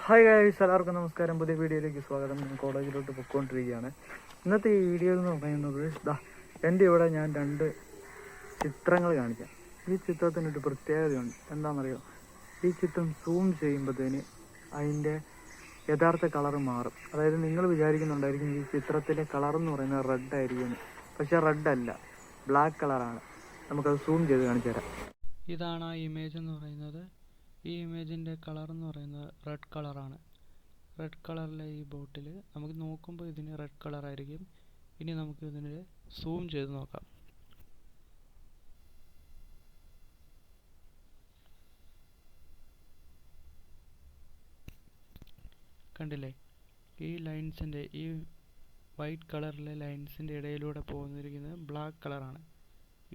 Hi guys, എല്ലാവർക്കും നമസ്കാരം. പുതിയ വീഡിയോയിലേക്ക് സ്വാഗതം. ഞാൻ കോളേജിലോട്ട് പൊയ്ക്കൊണ്ടിരിക്കുകയാണ്. ഇന്നത്തെ ഈ വീഡിയോ എന്ന് പറയുന്നത് എൻ്റെ ഇവിടെ ഞാൻ 2 ചിത്രങ്ങൾ കാണിക്കാം. ഈ ചിത്രത്തിനൊരു പ്രത്യേകതയുണ്ട്. എന്താണെന്നറിയോ? ഈ ചിത്രം സൂം ചെയ്യുമ്പോഴത്തേന് അതിൻ്റെ യഥാർത്ഥ കളറ് മാറും. അതായത് നിങ്ങൾ വിചാരിക്കുന്നുണ്ടായിരിക്കും ഈ ചിത്രത്തിലെ കളർ എന്ന് പറയുന്നത് റെഡ് ആയിരിക്കും. പക്ഷേ റെഡ് അല്ല, ബ്ലാക്ക് കളറാണ്. നമുക്കത് സൂം ചെയ്ത് കാണിച്ചു തരാം. ഇതാണ് ആ ഇമേജ് എന്ന് പറയുന്നത്. ഈ ഇമേജിൻ്റെ കളർ എന്ന് പറയുന്നത് റെഡ് കളറാണ്. റെഡ് കളറിലെ ഈ ബോട്ടിൽ നമുക്ക് നോക്കുമ്പോൾ ഇതിന് റെഡ് കളറായിരിക്കും. ഇനി നമുക്ക് ഇതിന് സൂം ചെയ്ത് നോക്കാം. കണ്ടില്ലേ? ഈ ലൈൻസിൻ്റെ, ഈ വൈറ്റ് കളറിലെ ലൈൻസിൻ്റെ ഇടയിലൂടെ പോകുന്നിരിക്കുന്നത് ബ്ലാക്ക് കളറാണ്.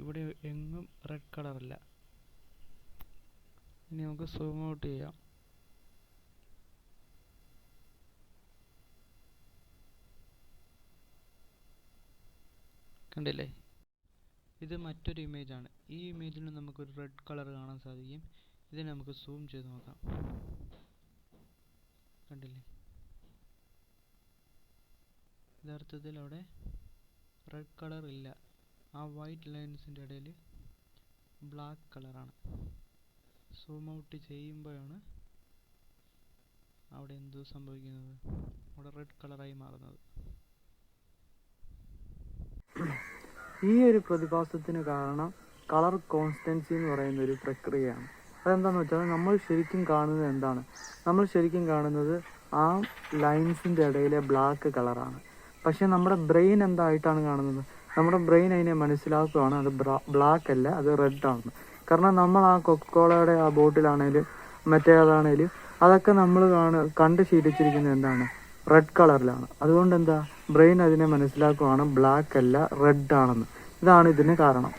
ഇവിടെ എങ്ങും റെഡ് കളറല്ല. ഇനി നമുക്ക് സൂം ഔട്ട് ചെയ്യാം. കണ്ടില്ലേ? ഇത് മറ്റൊരു ഇമേജാണ്. ഈ ഇമേജിൽ നമുക്കൊരു റെഡ് കളർ കാണാൻ സാധിക്കും. ഇതിനെ നമുക്ക് സൂം ചെയ്ത് നോക്കാം. കണ്ടില്ലേ? യഥാർത്ഥത്തിൽ അവിടെ റെഡ് കളർ ഇല്ല. ആ വൈറ്റ് ലൈൻസിൻ്റെ ഇടയിൽ ബ്ലാക്ക് കളറാണ്. സൂം ഔട്ട് ചെയ്യുമ്പോഴാണ് അവിടെ എന്തോ സംഭവിക്കുന്നത്. അവിടെ റെഡ് കളറായി മാറുന്നത്. ഈ ഒരു പ്രതിഭാസത്തിന് കാരണം കളർ കോൺസ്റ്റൻസി എന്ന് പറയുന്ന ഒരു പ്രക്രിയയാണ്. അതെന്താണെന്ന് വെച്ചാൽ നമ്മൾ ശരിക്കും കാണുന്നത് എന്താണ്? നമ്മൾ ശരിക്കും കാണുന്നത് ആ ലൈൻസിൻ്റെ ഇടയിലെ ബ്ലാക്ക് കളറാണ്. പക്ഷേ നമ്മുടെ ബ്രെയിൻ എന്തായിട്ടാണ് കാണുന്നത്? നമ്മുടെ ബ്രെയിൻ അതിനെ മനസ്സിലാക്കുകയാണ് അത് ബ്ലാക്ക് അല്ല, അത് റെഡ് ആണ്. കാരണം നമ്മൾ ആ കൊക്കോളയുടെ ആ ബോട്ടിലാണേലും മറ്റേതാണേലും അതൊക്കെ നമ്മൾ കണ്ട് ശീലിച്ചിരിക്കുന്നത് എന്താണ്? റെഡ് കളറിലാണ്. അതുകൊണ്ട് എന്താ ബ്രെയിൻ അതിനെ മനസ്സിലാക്കുകയാണ് ബ്ലാക്ക് അല്ല റെഡ് ആണെന്ന്. ഇതാണ് ഇതിന് കാരണം.